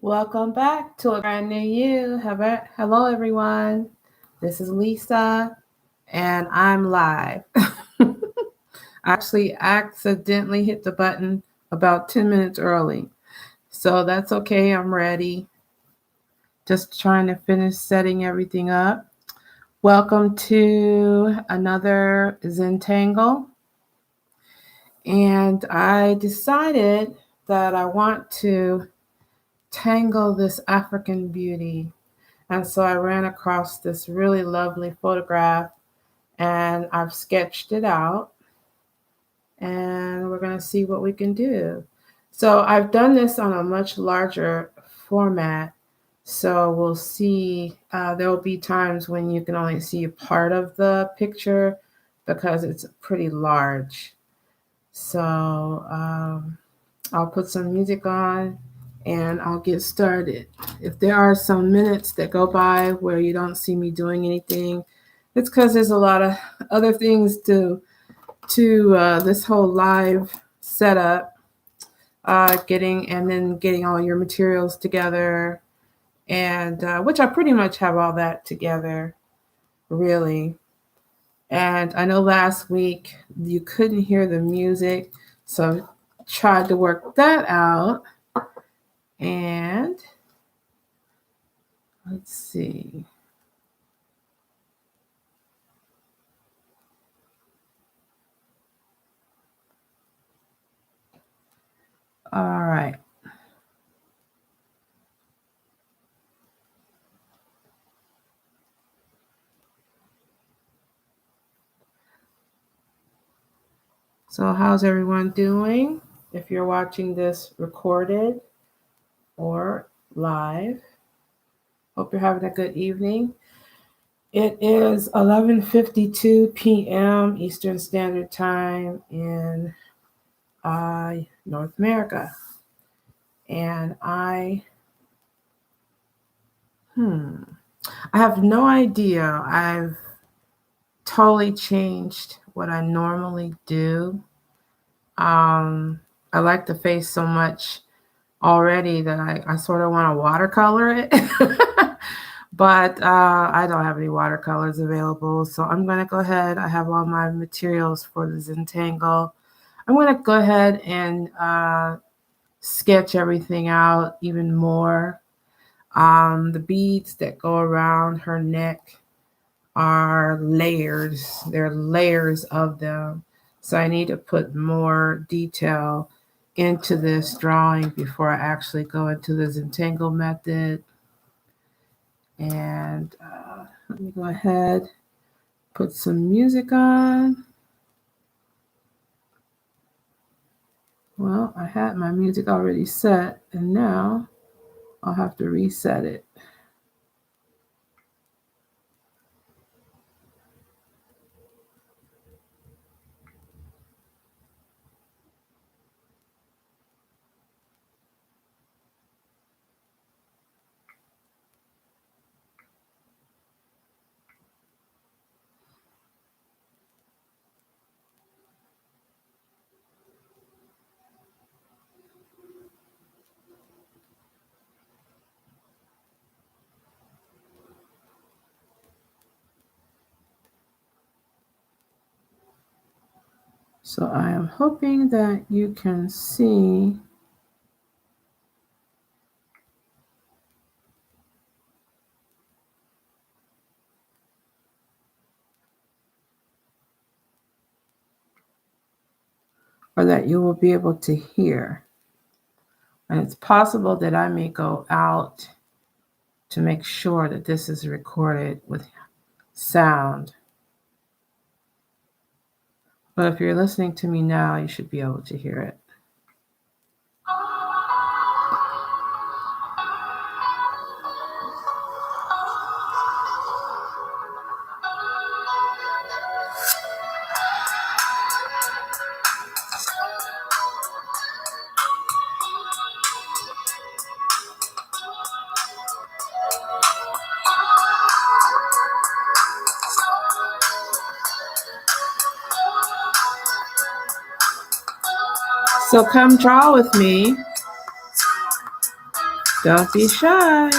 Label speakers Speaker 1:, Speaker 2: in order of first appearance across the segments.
Speaker 1: Welcome back to a brand new you. Hello, everyone. This is Lisa, and I'm live. I actually accidentally hit the button about 10 minutes early, so that's okay. I'm ready. Just trying to finish setting everything up. Welcome to another Zentangle, and I decided that I want to tangle this African beauty. And so I ran across this really lovely photograph and I've sketched it out and we're going to see what we can do. So I've done this on a much larger format. So we'll see, there will be times when you can only see a part of the picture because it's pretty large. So I'll put some music on and I'll get started. If there are some minutes that go by where you don't see me doing anything, it's because there's a lot of other things to this whole live setup, getting all your materials together, and which I pretty much have all that together, really. And I know last week you couldn't hear the music, so tried to work that out. And let's see. All right. So, how's everyone doing? If you're watching this recorded or live, hope you're having a good evening. It is 11:52 p.m. Eastern Standard Time in North America, and hmm, I have no idea. I've totally changed what I normally do. Um, I like the face so much already that I sort of want to watercolor it. But I don't have any watercolors available. So I'm going to go ahead. I have all my materials for the Zentangle. I'm going to go ahead and sketch everything out even more. The beads that go around her neck are layers. There are layers of them. So I need to put more detail into this drawing before I actually go into the Zentangle method. And let me go ahead, put some music on. Well, I had my music already set, and now I'll have to reset it. So I am hoping that you can see or that you will be able to hear. And it's possible that I may go out to make sure that this is recorded with sound. But if you're listening to me now, you should be able to hear it. So come draw with me. Don't be shy.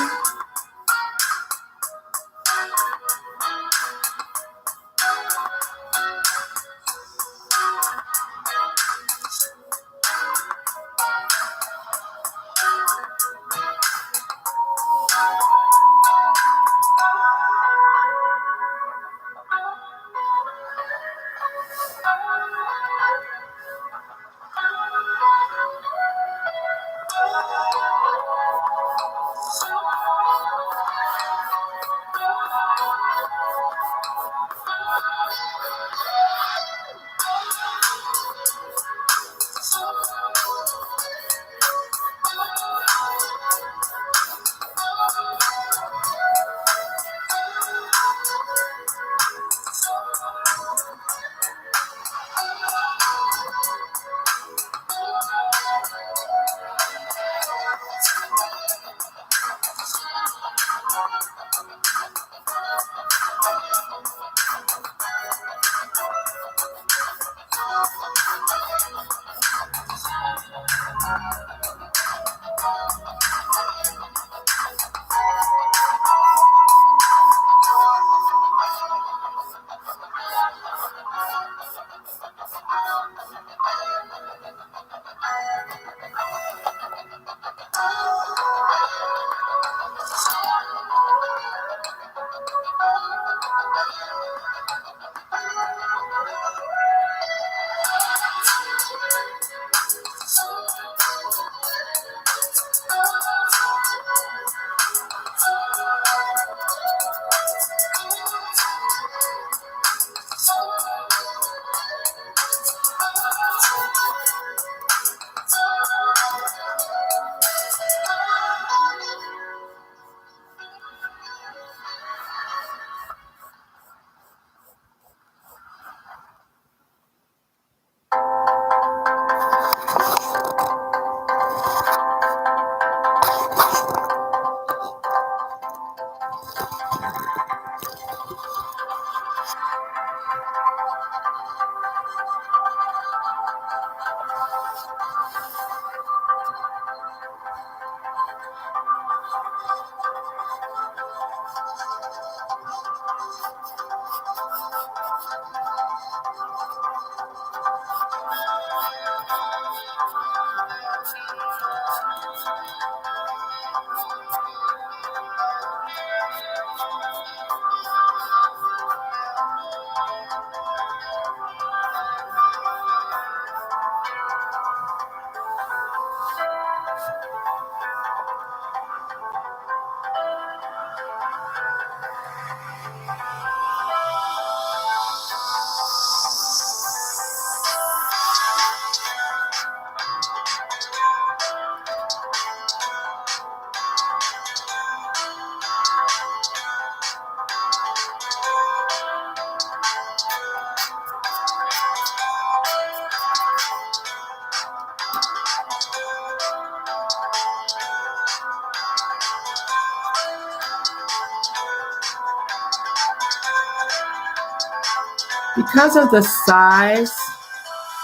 Speaker 1: Because of the size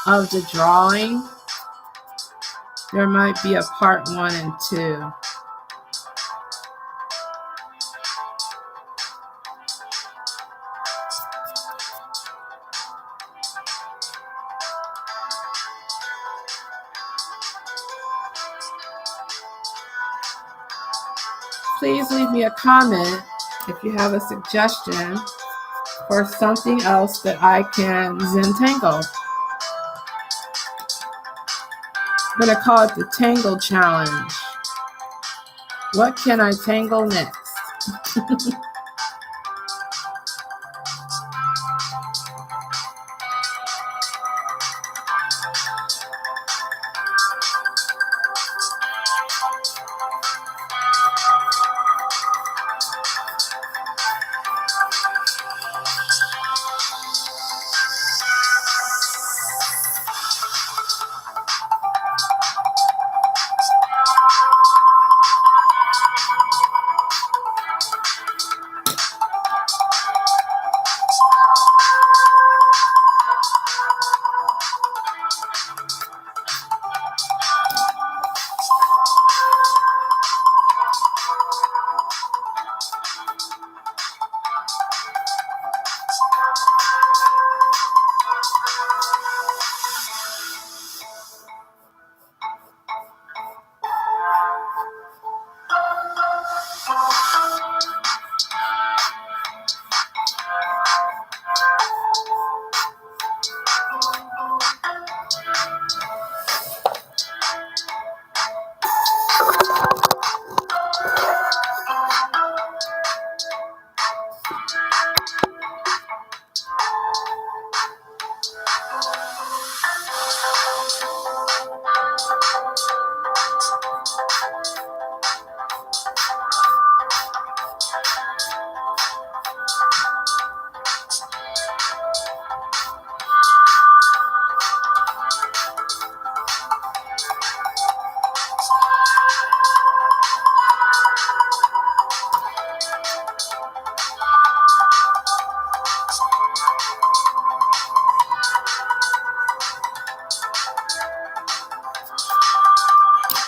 Speaker 1: of the drawing, there might be a part 1 and 2. Please leave me a comment if you have a suggestion for something else that I can Zentangle. I'm going to call it the Tangle Challenge. What can I tangle next?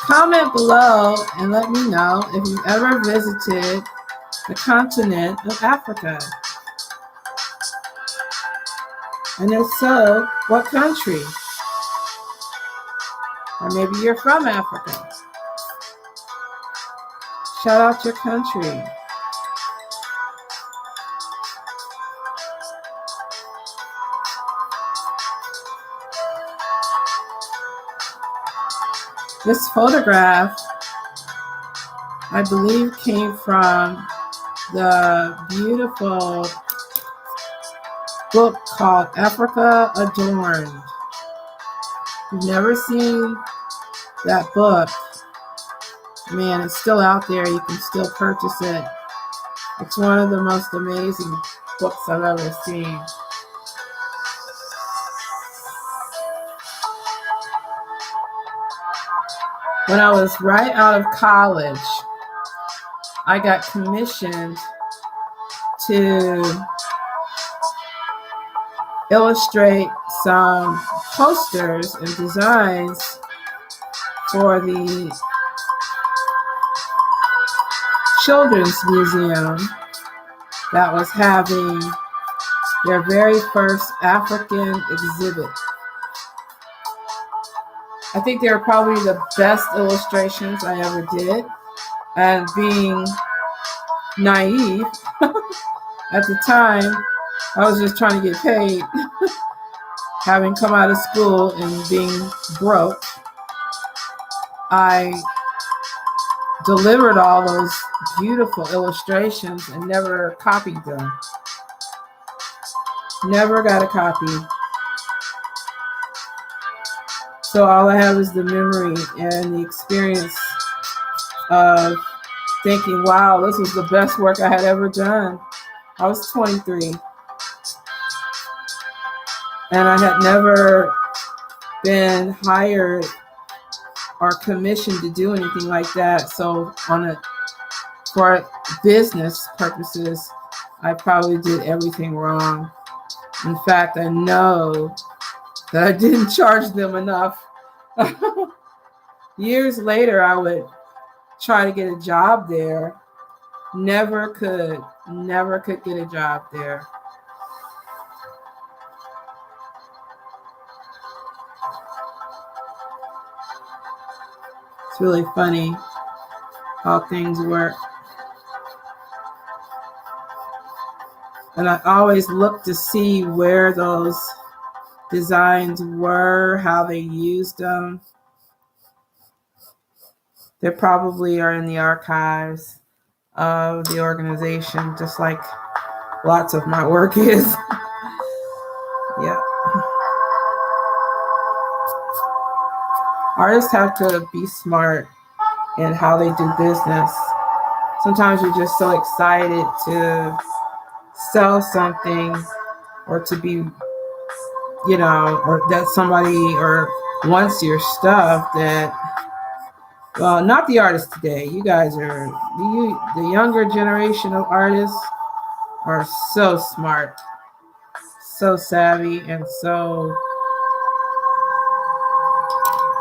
Speaker 1: Comment below and let me know if you've ever visited the continent of Africa. And if so, what country? Or maybe you're from Africa. Shout out your country. This photograph, I believe, came from the beautiful book called Africa Adorned. If you've never seen that book, man, it's still out there. You can still purchase it. It's one of the most amazing books I've ever seen. When I was right out of college, I got commissioned to illustrate some posters and designs for the Children's Museum that was having their very first African exhibit. I think they were probably the best illustrations I ever did. And being naive at the time, I was just trying to get paid. Having come out of school and being broke, I delivered all those beautiful illustrations and never copied them. Never got a copy. So all I have is the memory and the experience of thinking, wow, this was the best work I had ever done. I was 23. And I had never been hired or commissioned to do anything like that. So for business purposes, I probably did everything wrong. In fact, I know that I didn't charge them enough. Years later, I would try to get a job there. Never could get a job there. It's really funny how things work. And I always look to see where those designs were, how they used them. They probably are in the archives of the organization, just like lots of my work is. Yeah. Artists have to be smart in how they do business. Sometimes you're just so excited to sell something or to be, or that somebody or wants your stuff that, well, not the artists today. You guys are, the younger generation of artists are so smart, so savvy, and so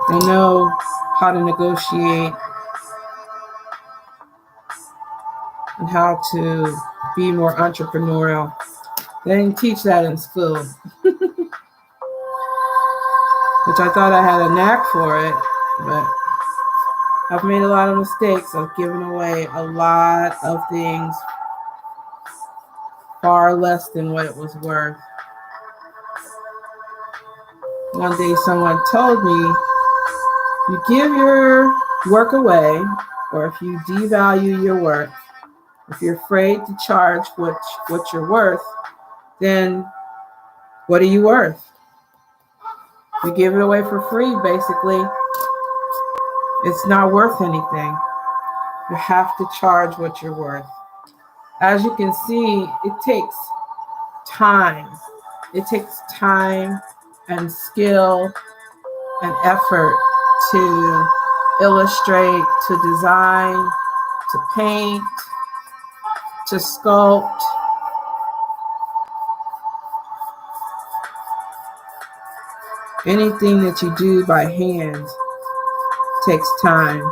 Speaker 1: they know how to negotiate and how to be more entrepreneurial. They didn't teach that in school, which I thought I had a knack for it, but I've made a lot of mistakes. I've given away a lot of things far less than what it was worth. One day someone told me, you give your work away, or if you devalue your work, if you're afraid to charge what you're worth, then what are you worth? You give it away for free, basically. It's not worth anything. You have to charge what you're worth. As you can see, it takes time. It takes time and skill and effort to illustrate, to design, to paint, to sculpt. Anything that you do by hand takes time.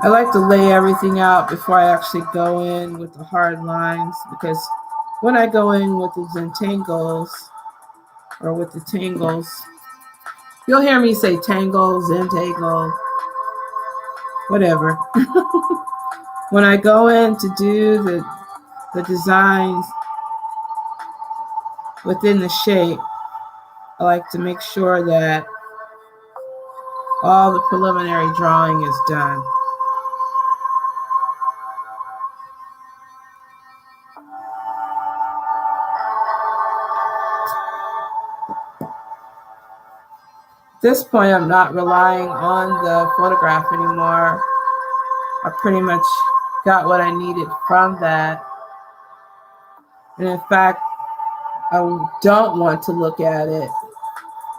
Speaker 1: I like to lay everything out before I actually go in with the hard lines, because when I go in with the Zentangles or with the tangles, you'll hear me say tangle, Zentangle, whatever. When I go in to do the designs within the shape, I like to make sure that all the preliminary drawing is done. At this point, I'm not relying on the photograph anymore. I pretty much got what I needed from that. And in fact, I don't want to look at it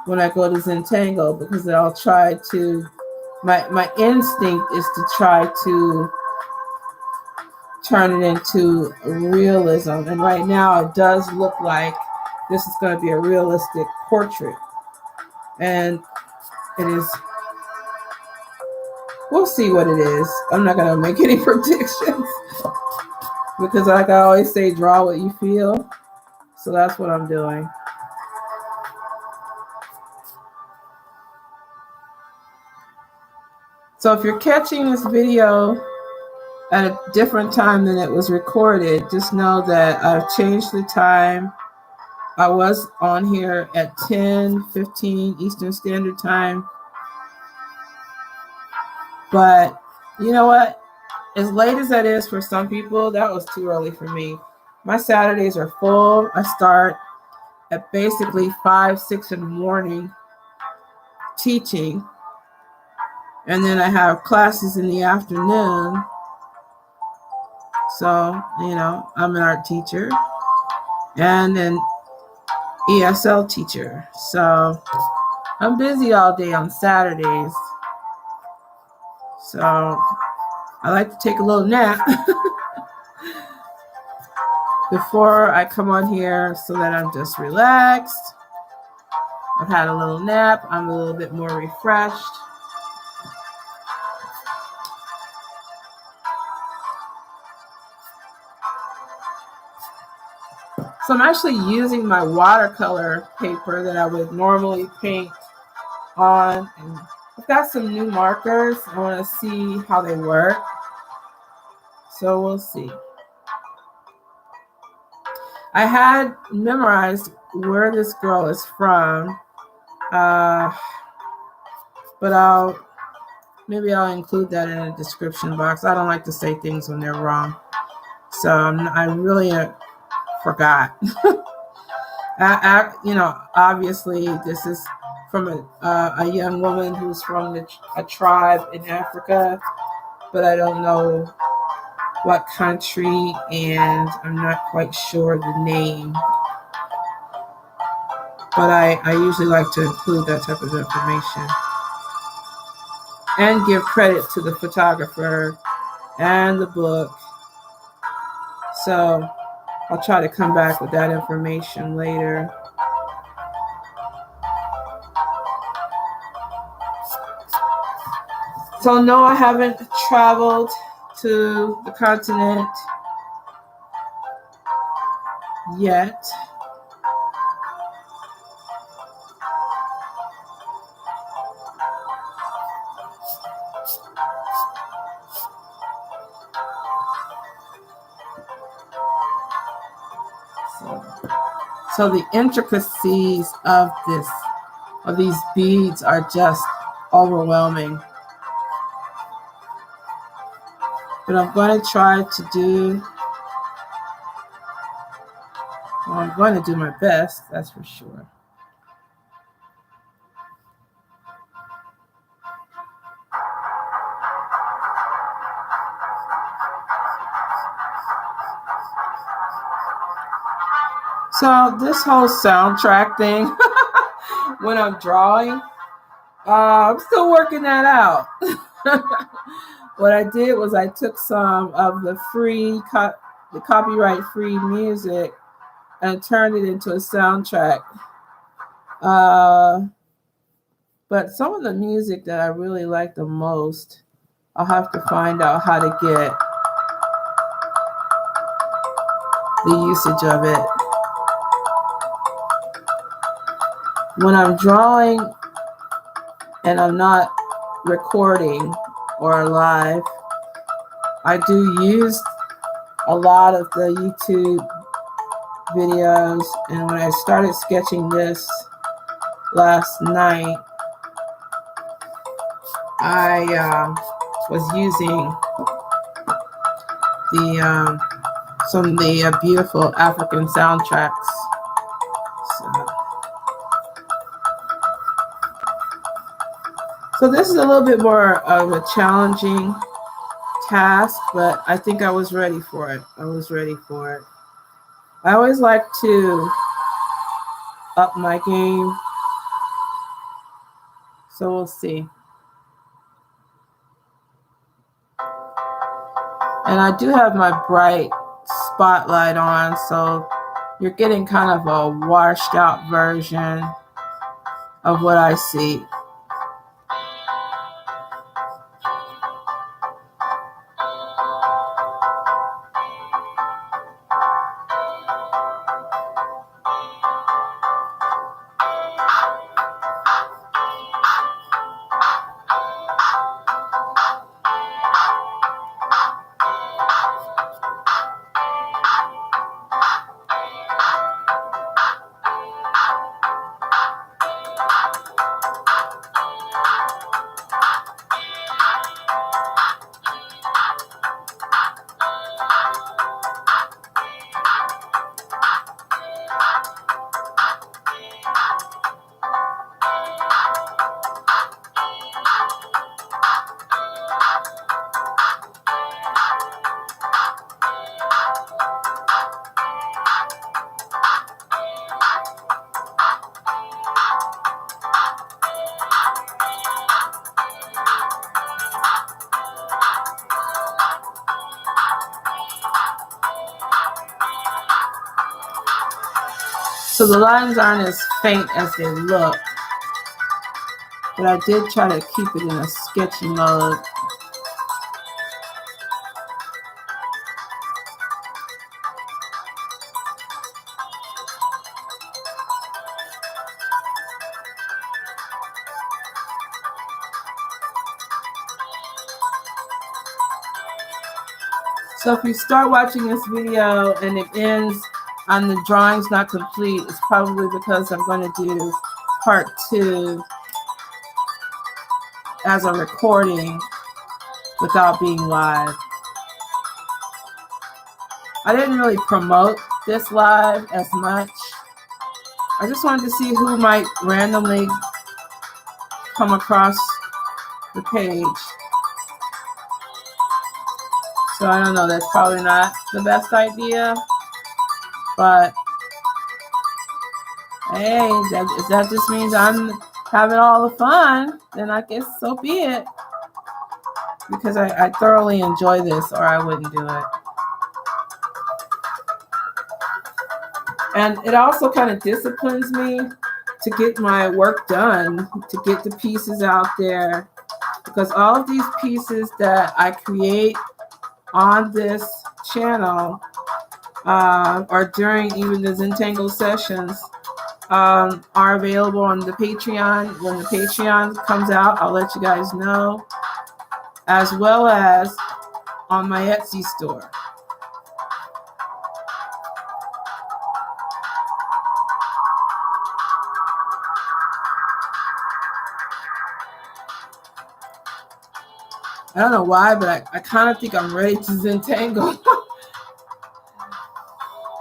Speaker 1: when I go to Zentangle, because I'll try to, my instinct is to try to turn it into realism. And right now it does look like this is going to be a realistic portrait. And it is, we'll see what it is. I'm not going to make any predictions because, like I always say, draw what you feel. So that's what I'm doing. So if you're catching this video at a different time than it was recorded, just know that I've changed the time. I was on here at 10:15 Eastern Standard Time. But you know what? As late as that is for some people, that was too early for me. My Saturdays are full. I start at basically 5, 6 in the morning teaching. And then I have classes in the afternoon. So, I'm an art teacher and an ESL teacher. So I'm busy all day on Saturdays. So I like to take a little nap before I come on here so that I'm just relaxed. I've had a little nap. I'm a little bit more refreshed. So I'm actually using my watercolor paper that I would normally paint on. And I've got some new markers. I want to see how they work. So we'll see. I had memorized where this girl is from, but maybe I'll include that in the description box. I don't like to say things when they're wrong. So I really forgot. Obviously this is from a young woman who's from a tribe in Africa, but I don't know what country, and I'm not quite sure the name. But I usually like to include that type of information and give credit to the photographer and the book. So I'll try to come back with that information later. So no, I haven't traveled to the continent yet. So the intricacies of these beads are just overwhelming. But I'm going to try to do, well, I'm going to do my best, that's for sure. So this whole soundtrack thing, when I'm drawing, I'm still working that out. What I did was I took some of the the copyright free music and turned it into a soundtrack. Uh, but some of the music that I really like the most, I'll have to find out how to get the usage of it. When I'm drawing and I'm not recording or live, I do use a lot of the YouTube videos. And when I started sketching this last night, I was using the some of the beautiful African soundtracks. So this is a little bit more of a challenging task, but I think I was ready for it. I always like to up my game, so we'll see. And I do have my bright spotlight on, so you're getting kind of a washed out version of what I see. So the lines aren't as faint as they look, but I did try to keep it in a sketchy mode. So if you start watching this video and it ends on the drawing's not complete, it's probably because I'm going to do part 2 as a recording without being live. I didn't really promote this live as much. I just wanted to see who might randomly come across the page. So I don't know, that's probably not the best idea, but hey, if that just means I'm having all the fun, then I guess so be it. Because I thoroughly enjoy this, or I wouldn't do it. And it also kind of disciplines me to get my work done, to get the pieces out there. Because all of these pieces that I create on this channel, or during even the Zentangle sessions, are available on the Patreon. When the Patreon comes out, I'll let you guys know, as well as on my Etsy store. I don't know why, but I kind of think I'm ready to Zentangle.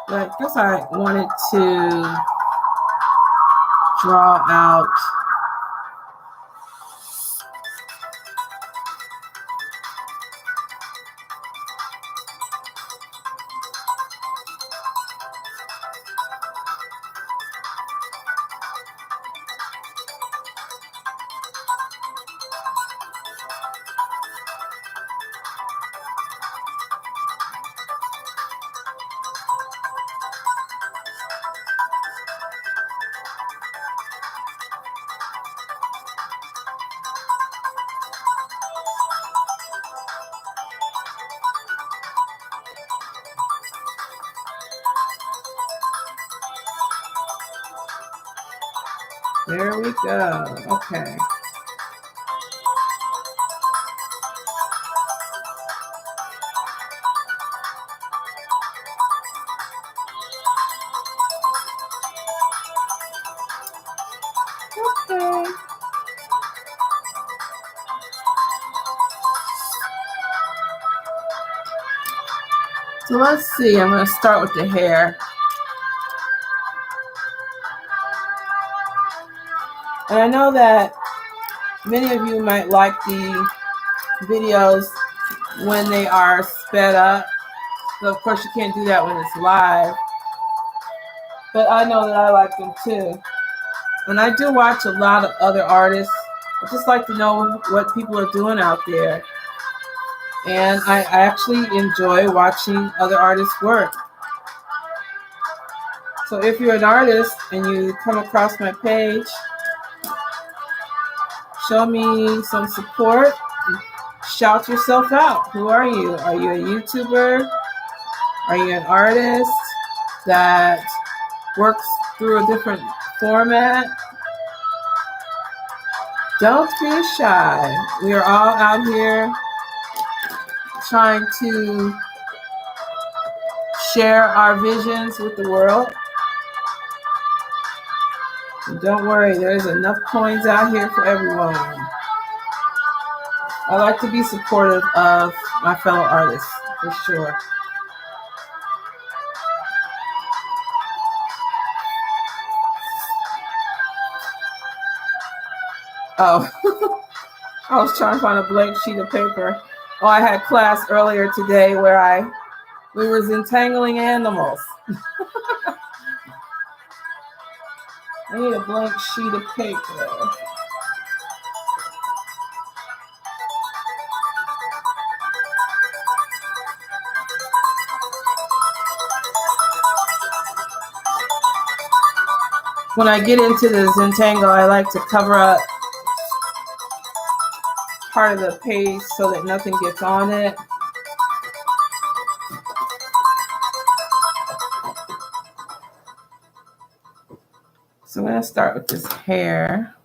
Speaker 1: But I guess I wanted to draw out There we go. Okay. Okay. So let's see. I'm going to start with the hair. And I know that many of you might like the videos when they are sped up. So of course you can't do that when it's live. But I know that I like them too. And I do watch a lot of other artists. I just like to know what people are doing out there. And I actually enjoy watching other artists work. So if you're an artist and you come across my page, show me some support. Shout yourself out. Who are you? Are you a YouTuber? Are you an artist that works through a different format? Don't be shy. We are all out here trying to share our visions with the world. And don't worry, there's enough coins out here for everyone. I like to be supportive of my fellow artists, for sure. Oh, I was trying to find a blank sheet of paper. Oh, I had class earlier today where we were Zentangling animals. I need a blank sheet of paper. When I get into the Zentangle, I like to cover up part of the page so that nothing gets on it. So I'm going to start with this hair.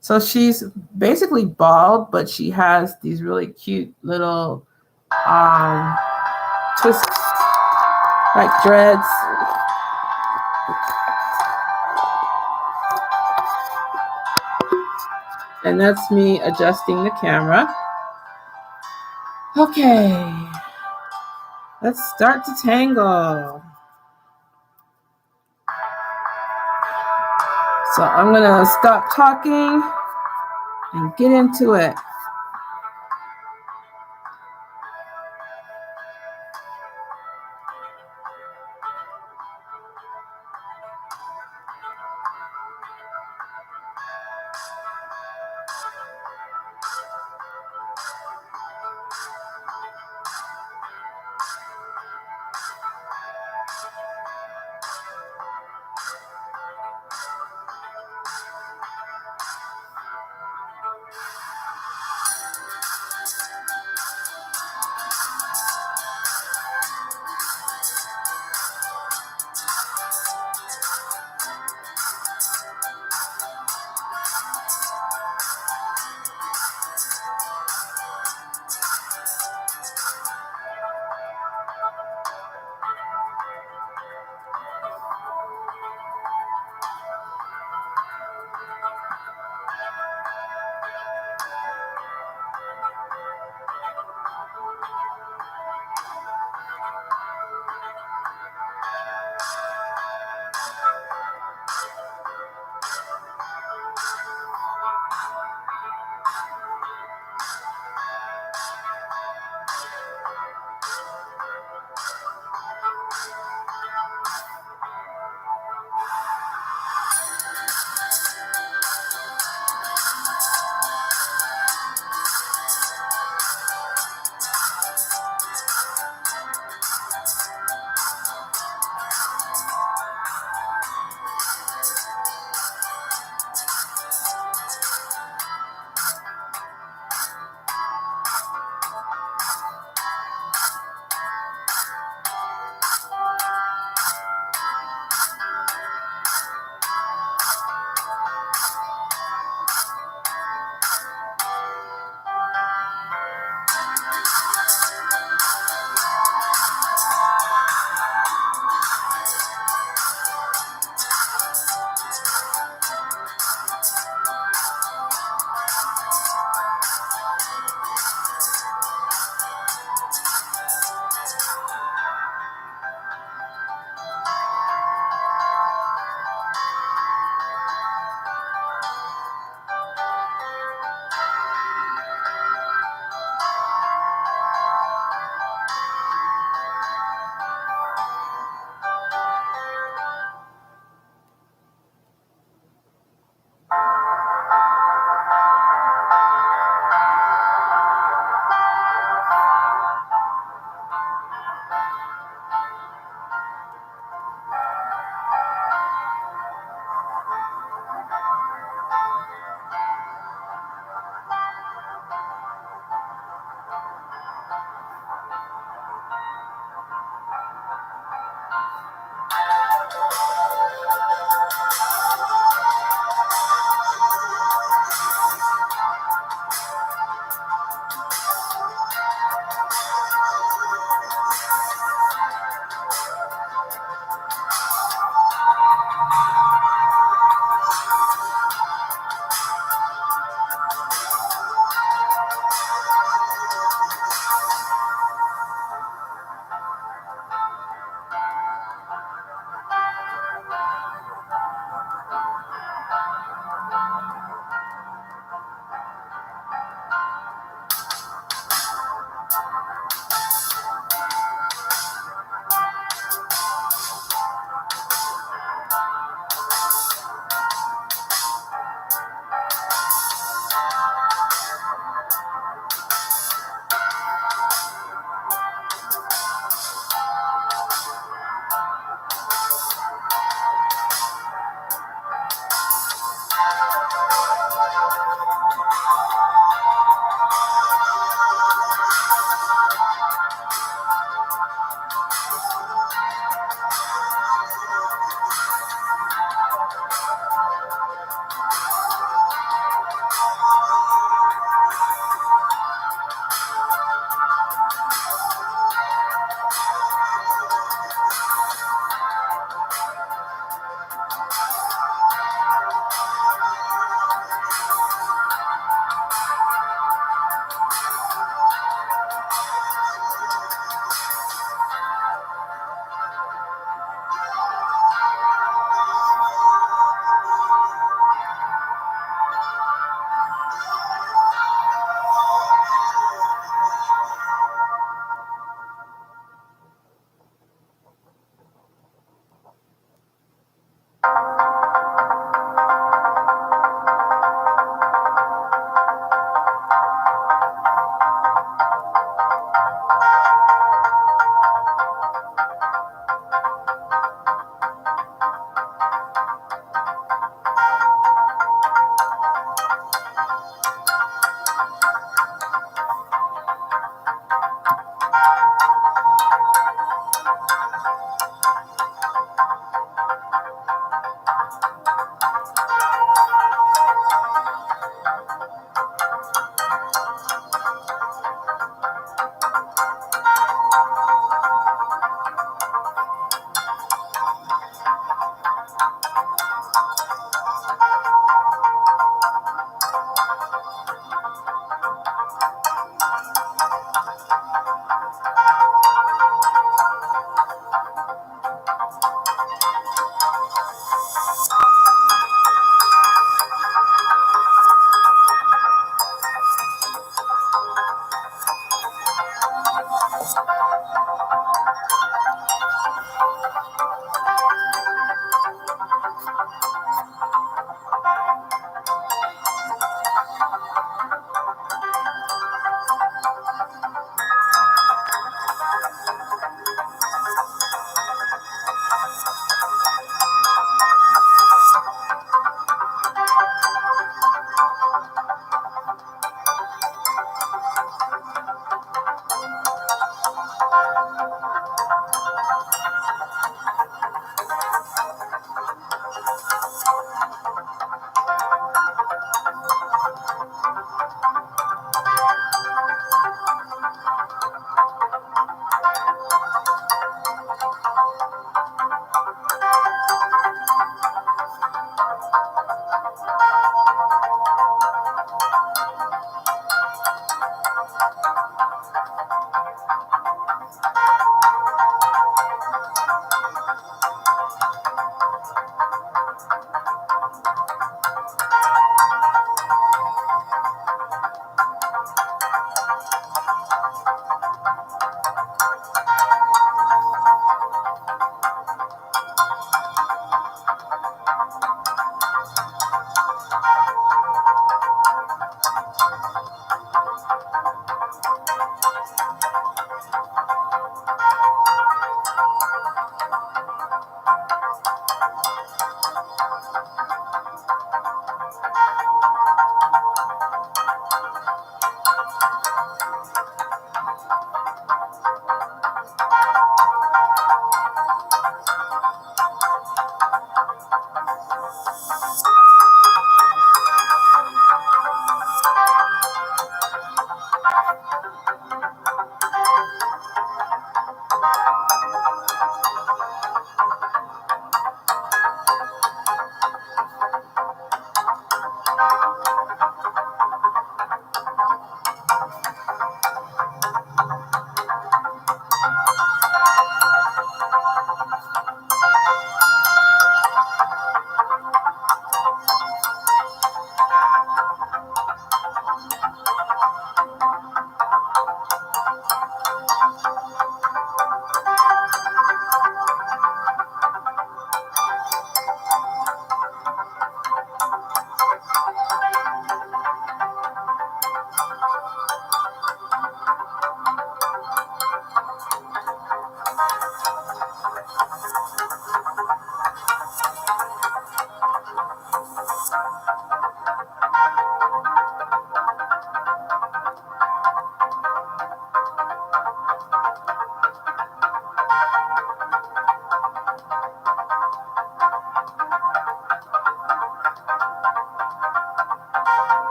Speaker 1: So she's basically bald, but she has these really cute little twists, like dreads. And that's me adjusting the camera. Okay, let's start to tangle. So I'm gonna stop talking and get into it.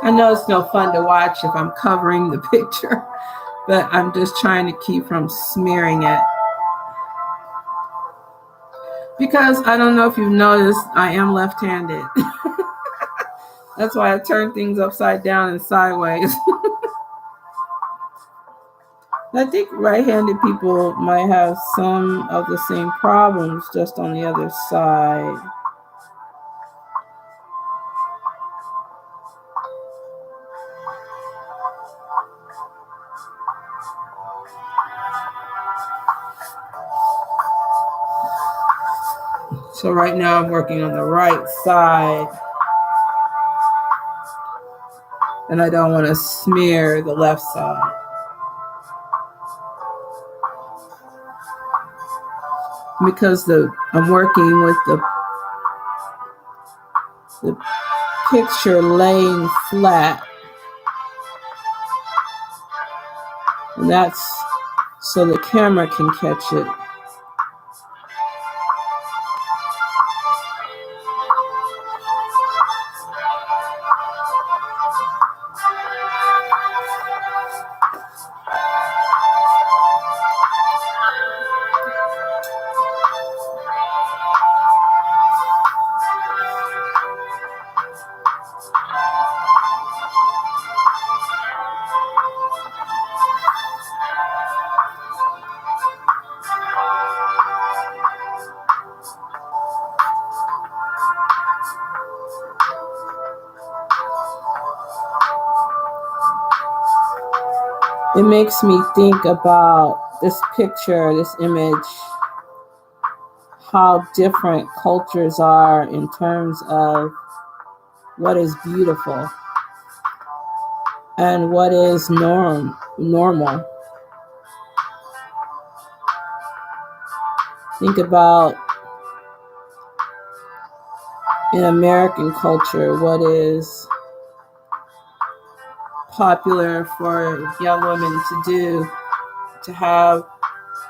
Speaker 1: I know it's no fun to watch if I'm covering the picture, but I'm just trying to keep from smearing it. Because I don't know if you've noticed, I am left-handed. That's why I turn things upside down and sideways. I think right-handed people might have some of the same problems, just on the other side. So right now I'm working on the right side, and I don't want to smear the left side. because I'm working with the picture laying flat, and that's so the camera can catch it. It makes me think about this picture, this image, how different cultures are in terms of what is beautiful and what is normal. Think about in American culture, what is popular for young women to do to have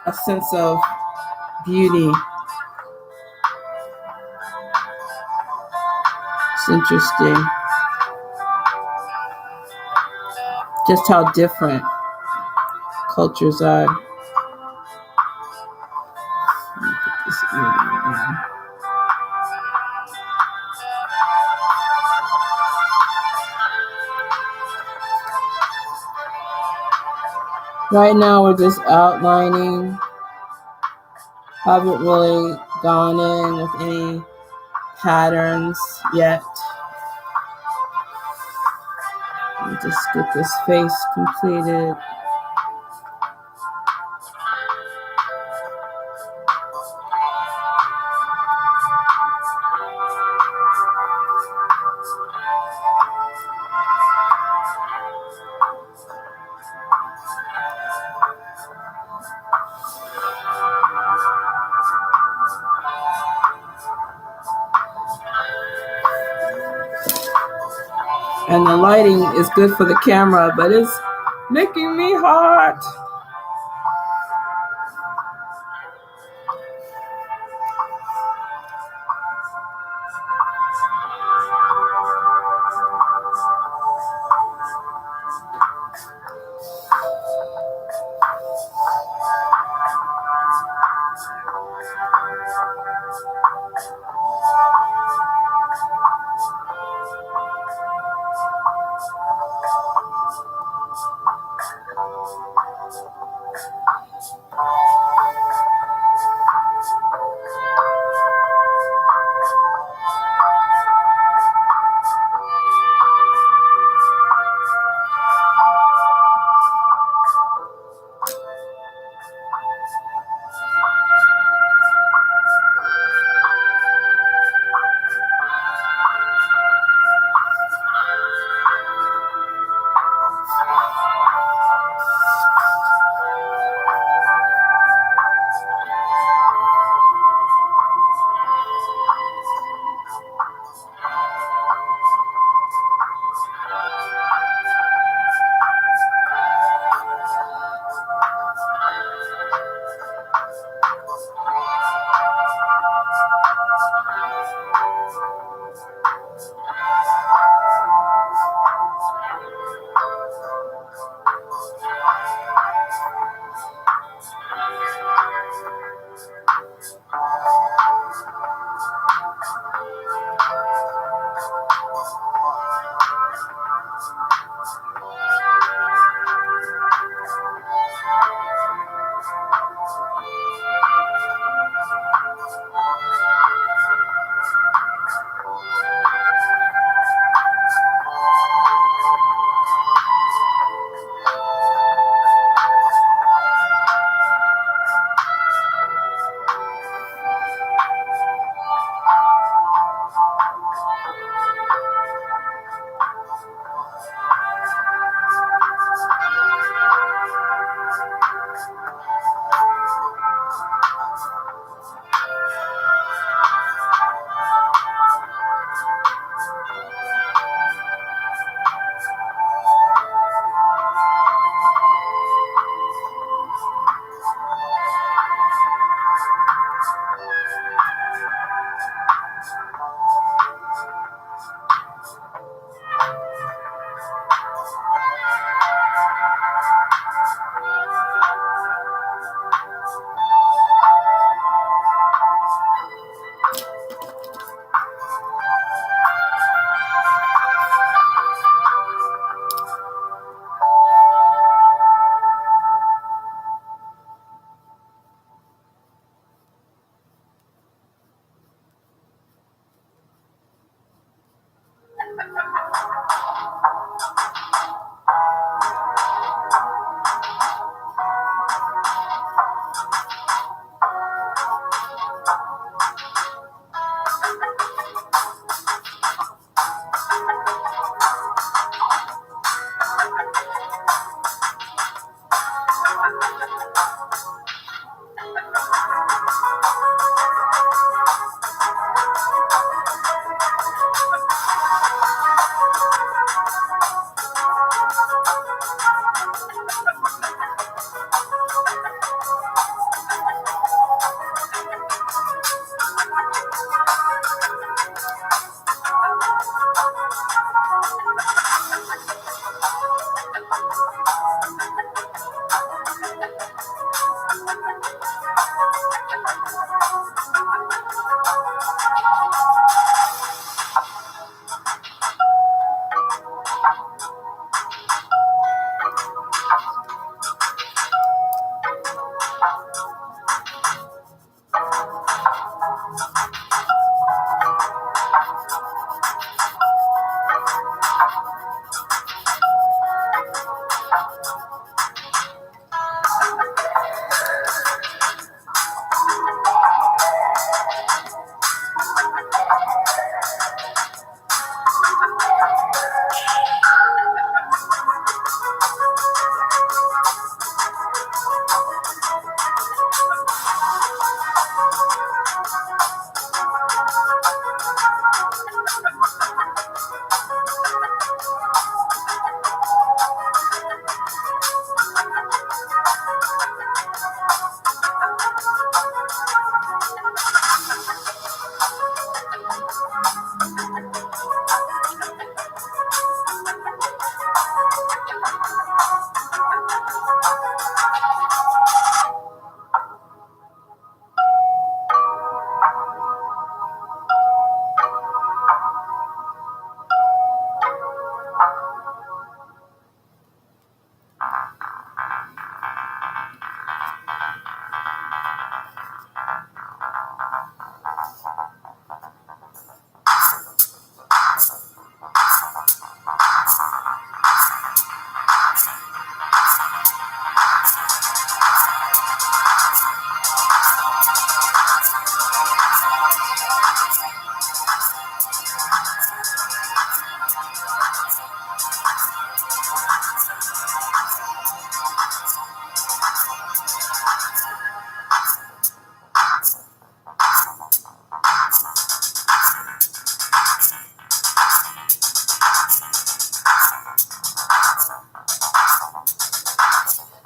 Speaker 1: a sense of beauty. It's interesting just how different cultures are. Let me put this earring on. Right now we're just outlining. Haven't really gone in with any patterns yet. Let me just get this face completed. And the lighting is good for the camera, but it's making me hot.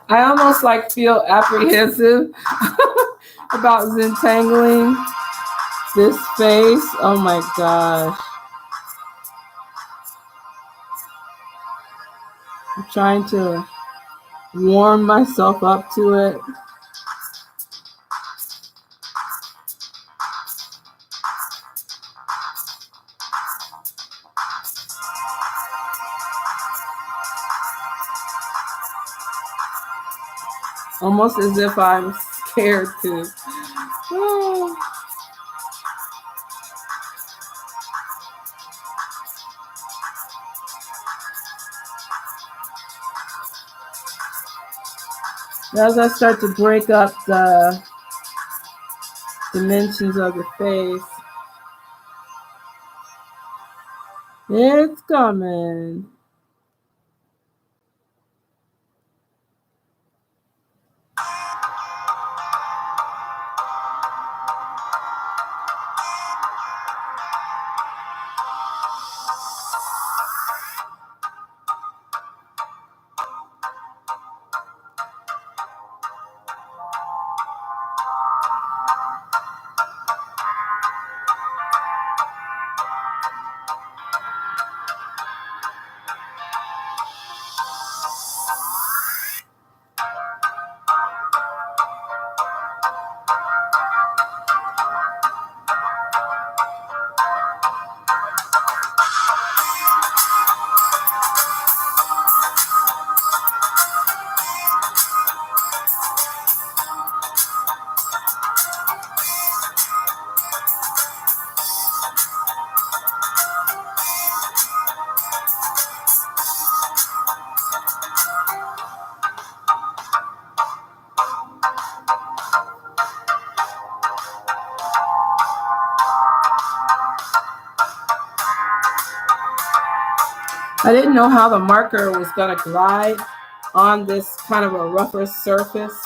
Speaker 1: I almost like feel apprehensive about zentangling this face. Oh my gosh. I'm trying to warm myself up to it. Almost as if I'm scared to. Oh. As I start to break up the dimensions of the face, it's coming. I didn't know how the marker was going to glide on this kind of a rougher surface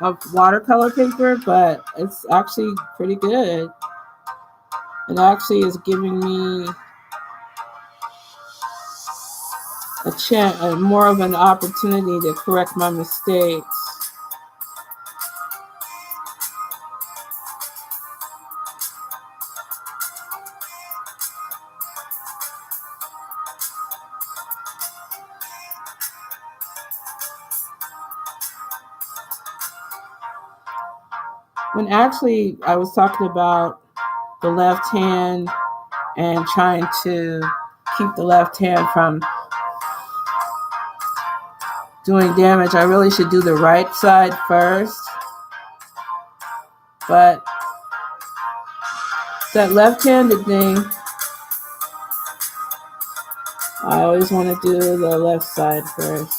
Speaker 1: of watercolor paper, but it's actually pretty good. It actually is giving me a chance, more of an opportunity to correct my mistakes. When actually I was talking about the left hand and trying to keep the left hand from doing damage, I really should do the right side first. But that left-handed thing, I always want to do the left side first.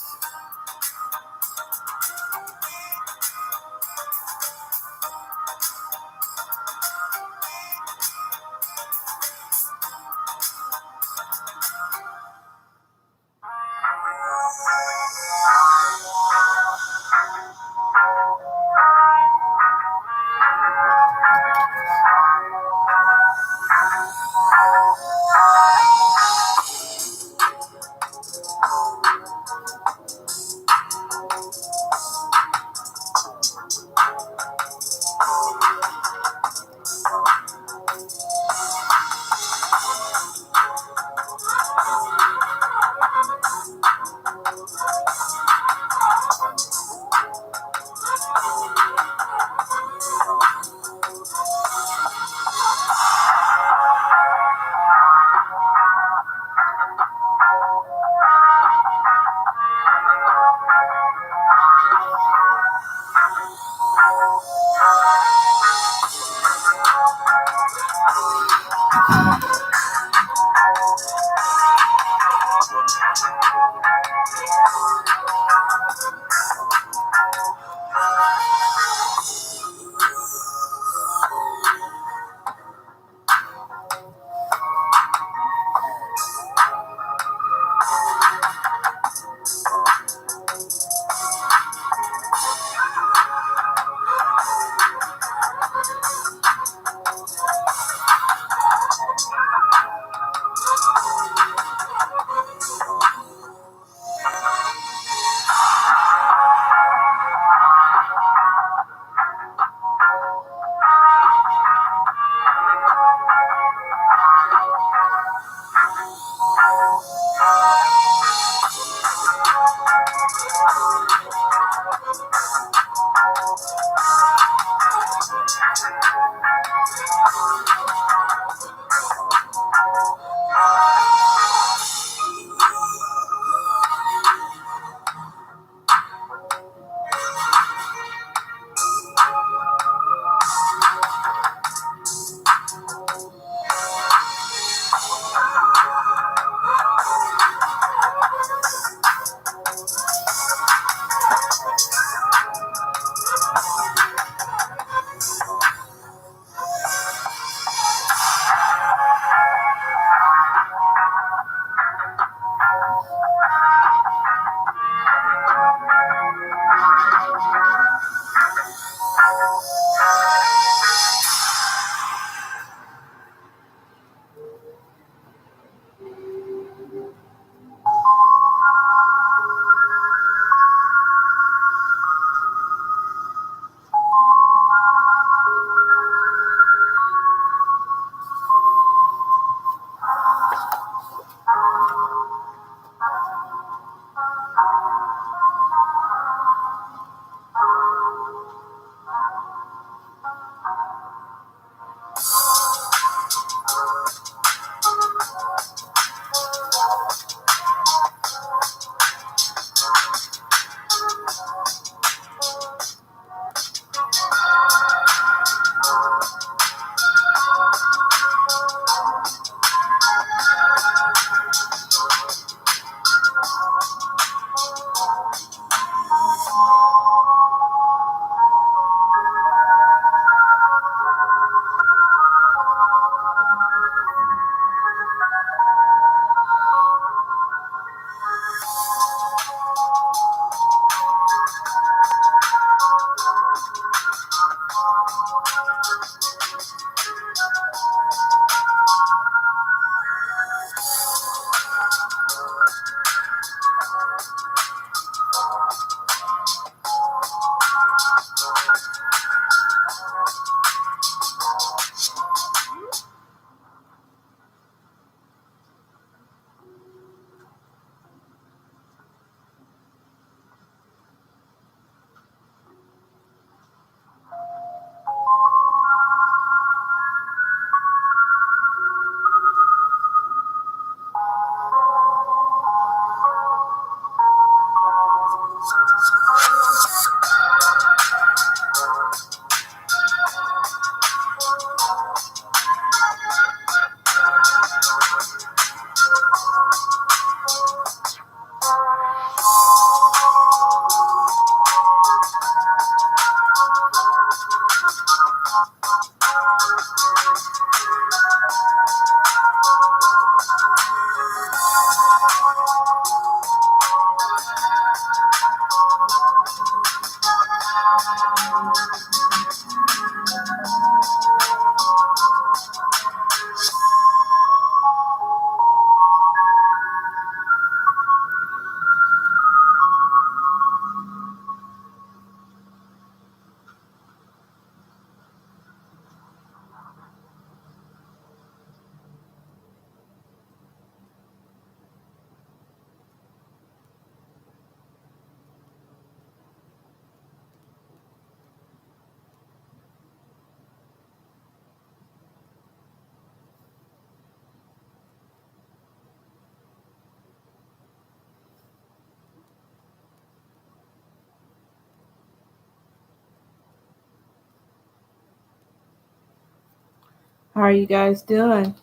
Speaker 1: How are you guys doing?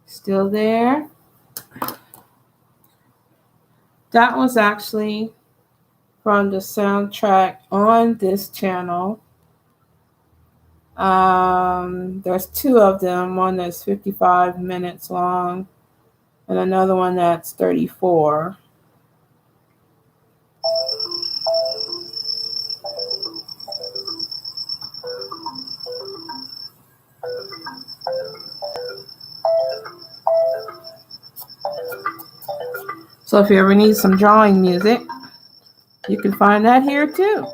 Speaker 1: Still there? That was actually from the soundtrack on this channel. There's two of them, one that's 55 minutes long and another one that's 34. So if you ever need some drawing music, you can find that here too.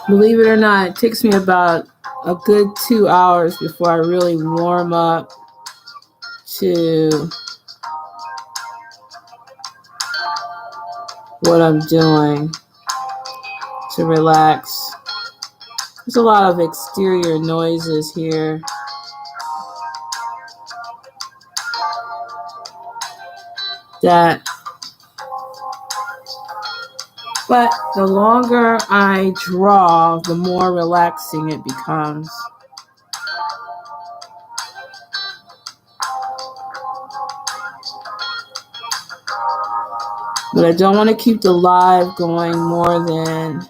Speaker 1: Believe it or not, it takes me about a good 2 hours before I really warm up to what I'm doing to relax. There's a lot of exterior noises here. But the longer I draw, the more relaxing it becomes. But I don't want to keep the live going more than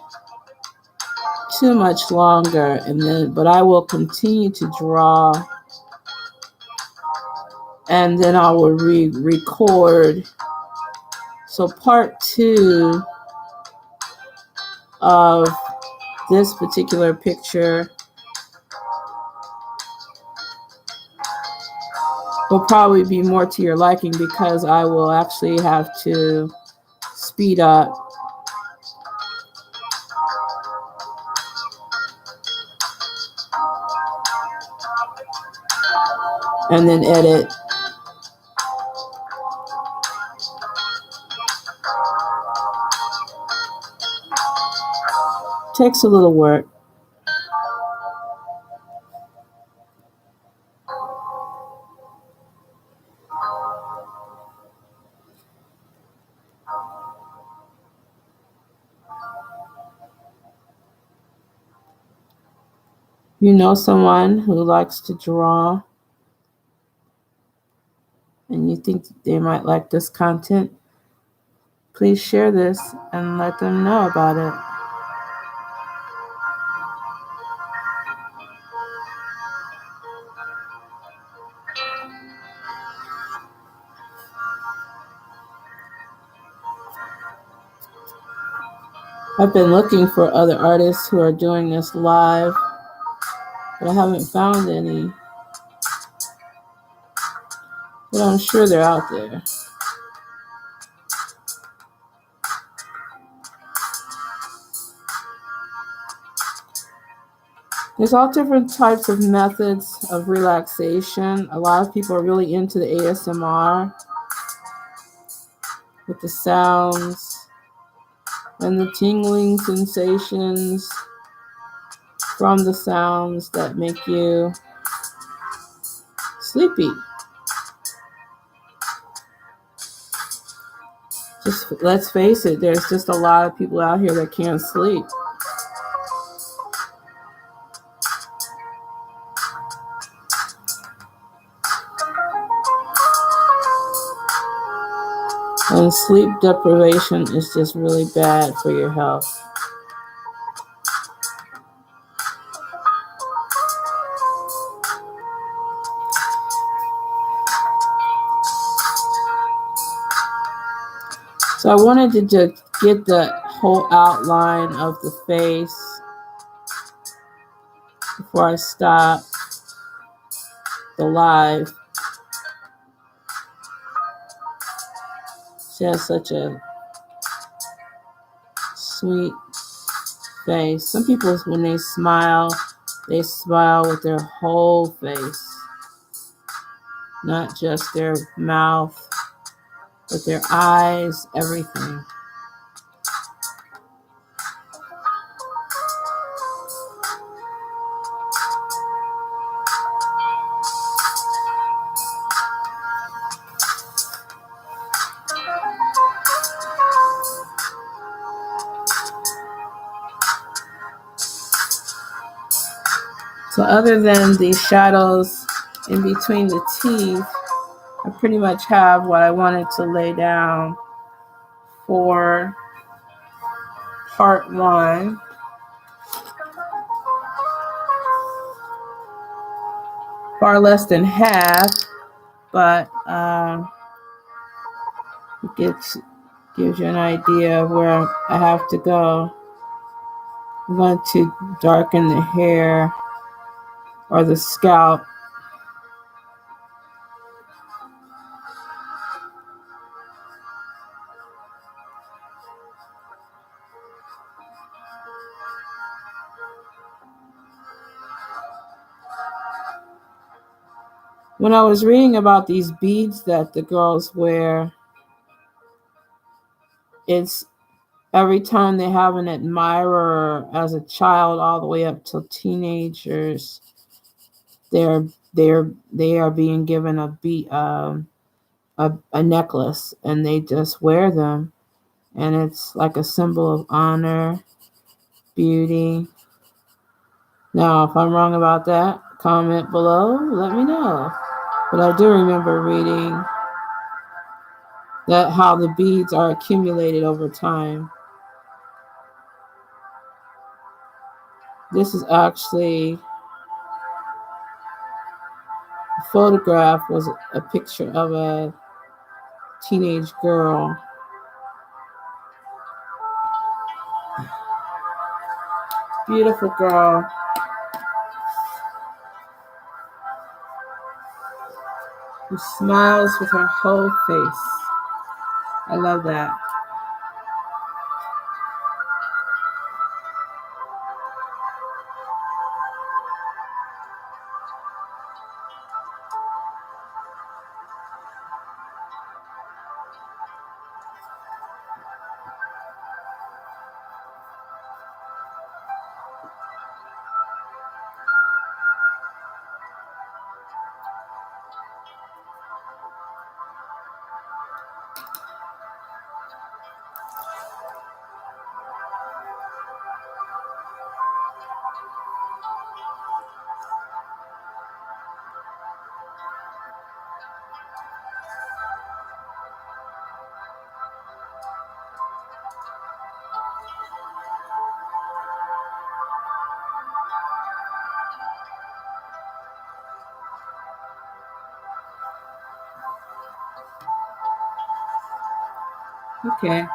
Speaker 1: too much longer, but I will continue to draw, and then I will record. So part 2 of this particular picture will probably be more to your liking, because I will actually have to speed up and then edit. Takes a little work. You know someone who likes to draw and you think they might like this content, please share this and let them know about it. I've been looking for other artists who are doing this live, but I haven't found any. But I'm sure they're out there. There's all different types of methods of relaxation. A lot of people are really into the ASMR with the sounds and the tingling sensations from the sounds that make you sleepy. Just let's face it, there's just a lot of people out here that can't sleep. And sleep deprivation is just really bad for your health. So I wanted to just get the whole outline of the face before I stop the live. She has such a sweet face. Some people, when they smile with their whole face, not just their mouth, but their eyes, everything. So other than the shadows in between the teeth, I pretty much have what I wanted to lay down for part 1. Far less than half, but it gives you an idea of where I have to go. I'm going to darken the hair or the scalp. When I was reading about these beads that the girls wear, it's every time they have an admirer as a child all the way up to teenagers, they are being given a necklace, and they just wear them, and it's like a symbol of honor, beauty. Now, if I'm wrong about that, comment below, let me know. But I do remember reading that how the beads are accumulated over time. This is actually a photograph, was a picture of a teenage girl. Beautiful girl. Who smiles with her whole face. I love that. Okay.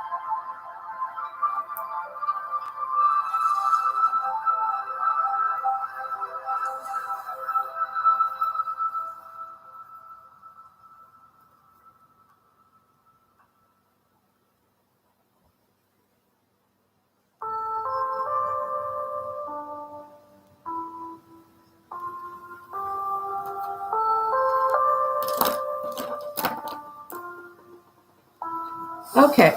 Speaker 1: Okay.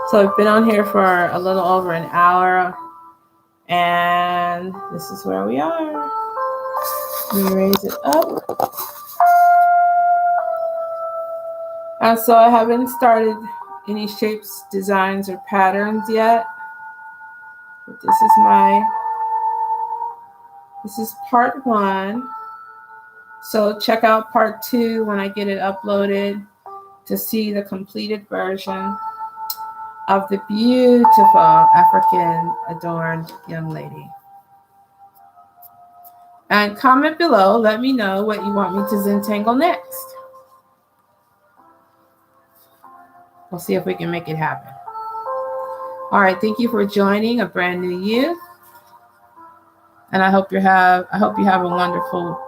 Speaker 1: So I've been on here for a little over an hour, and this is where we are. Let me raise it up. And so I haven't started any shapes, designs, or patterns yet. But this is part 1. So check out part 2 when I get it uploaded to see the completed version of the beautiful African adorned young lady. And comment below, let me know what you want me to Zentangle next. We'll see if we can make it happen. All right, thank you for joining a brand new you. And I hope you have a wonderful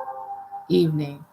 Speaker 1: evening.